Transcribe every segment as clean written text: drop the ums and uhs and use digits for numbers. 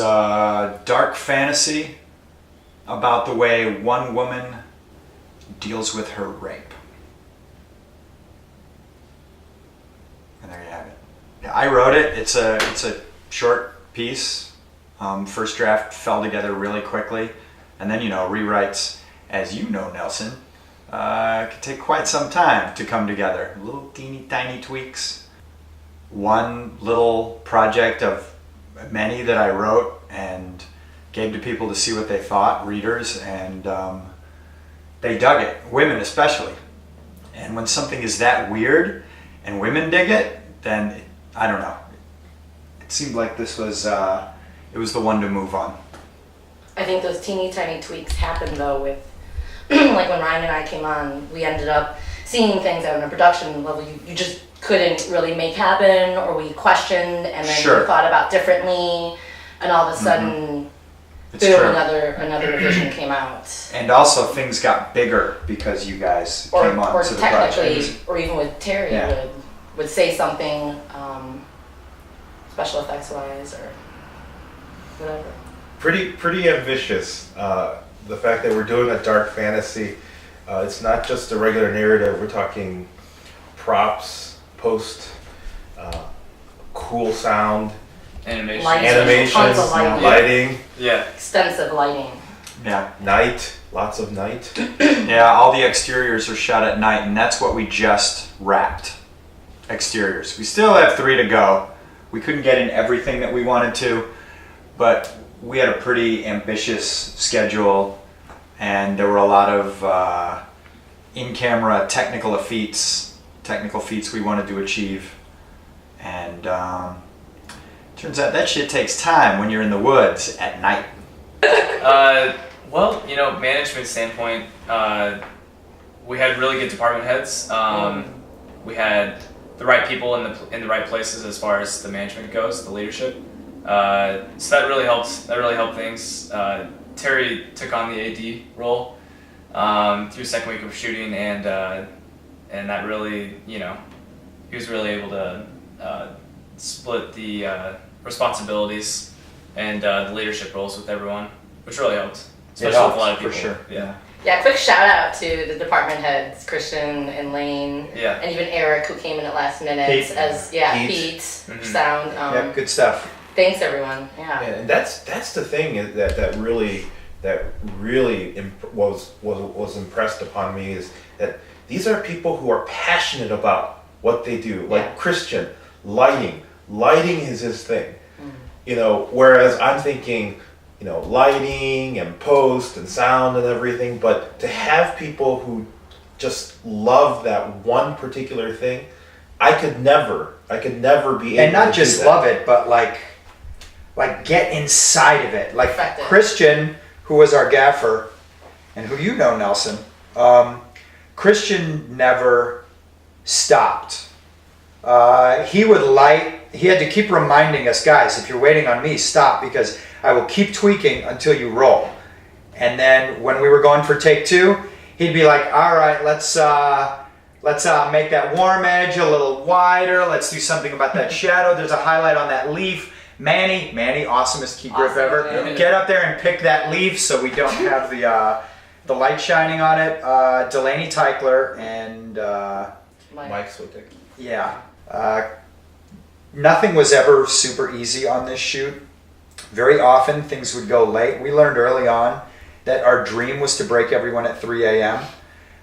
a dark fantasy about the way one woman deals with her rape. And there you have it. Yeah, I wrote it. It's a short piece. First draft fell together really quickly, and then rewrites, as you know, Nelson, could take quite some time to come together. Little teeny tiny tweaks. One little project of many that I wrote and gave to people to see what they thought, readers, and they dug it, women especially. And when something is that weird and women dig it, then I don't know. It seemed like this was it was the one to move on. I think those teeny tiny tweaks happened though with like when Ryan and I came on, we ended up seeing things at a production level you just couldn't really make happen, or we questioned and then Sure. we thought about differently, and all of a sudden It's boom, true. another revision came out. And also things got bigger because you guys Or came on or to the technically, project. or even with Terry Yeah. would say something special effects wise or whatever. Pretty ambitious. The fact that we're doing a dark fantasy, it's not just a regular narrative. We're talking props, post, cool sound, Animation. Lighting. Tons of lighting. lighting, Yeah. Extensive lighting. Yeah. night, lots of night. Yeah, all the exteriors are shot at night, and that's what we just wrapped. Exteriors. We still have 3 to go. We couldn't get in everything that we wanted to, but we had a pretty ambitious schedule, and there were a lot of in-camera technical feats we wanted to achieve. And turns out that shit takes time when you're in the woods at night. Well, management standpoint, we had really good department heads. We had the right people in the right places as far as the management goes, the leadership. So that really helped. That really helped things. Terry took on the AD role through second week of shooting, and that really, he was really able to split the responsibilities and the leadership roles with everyone, which really helped, especially with a lot of people. For sure. Yeah. Yeah, quick shout out to the department heads, Christian and Lane, Yeah. and even Eric, who came in at last minute Pete. Pete, Mhm. sound. Yeah, good stuff. Thanks everyone. Yeah. And that's the thing that really was impressed upon me, is that these are people who are passionate about what they do. Like Yeah. Christian, lighting is his thing. Whereas I'm thinking, lighting and post and sound and everything, but to have people who just love that one particular thing, I could never be able And not to just do that. love it, but like get inside of it. Like Perfect it. Christian, who was our gaffer, and who Nelson, Christian never stopped. He would light. He had to keep reminding us, guys, if you're waiting on me, stop, because I will keep tweaking until you roll. And then when we were going for take 2, he'd be like, all right, let's make that warm edge a little wider. Let's do something about that shadow. There's a highlight on that leaf. Manny, awesomest key grip Awesome. ever. Yeah. Get up there and pick that leaf so we don't have the light shining on it. Delaney Teichler and Mike Switek. yeah. Nothing was ever super easy on this shoot. Very often things would go late. We learned early on that our dream was to break everyone at 3 a.m.,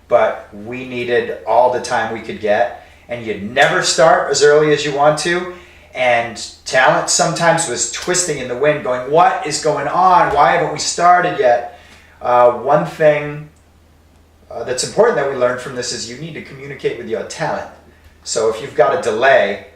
but we needed all the time we could get, and you'd never start as early as you want to, and talent sometimes was twisting in the wind going, what is going on? Why haven't we started yet? One thing that's important that we learned from this is you need to communicate with your talent. So if you've got a delay,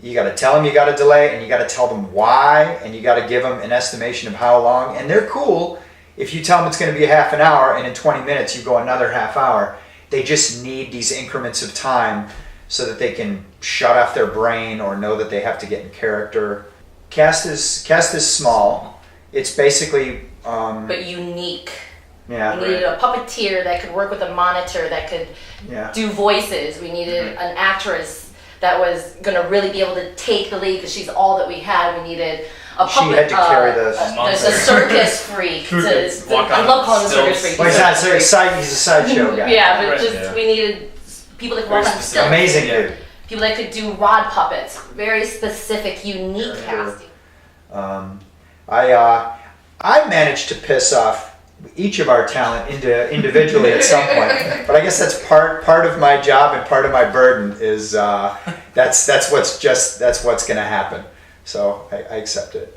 you got to tell them you got a delay, and you got to tell them why, and you got to give them an estimation of how long. And they're cool if you tell them it's going to be a half an hour, and in 20 minutes you go another half hour. They just need these increments of time so that they can shut off their brain or know that they have to get in character. Cast is small. It's basically But unique. yeah. We needed a puppeteer that could work with a monitor, that could Yeah. do voices. We needed an actress that was going to really be able to take the lead because she's all that we had. We needed a She puppet, had to carry the there's a circus freak. Walk I on love calling him a circus stilts. freak. Well, he's a sideshow guy. Yeah, but Right, just yeah. we needed people that could Very walk on specific. stilts. Amazing Yeah. dude. People that could do rod puppets. Very specific, unique Sure. casting. I managed to piss off each of our talent individually at some point, but I guess that's part of my job and part of my burden is that's what's going to happen. So I accept it.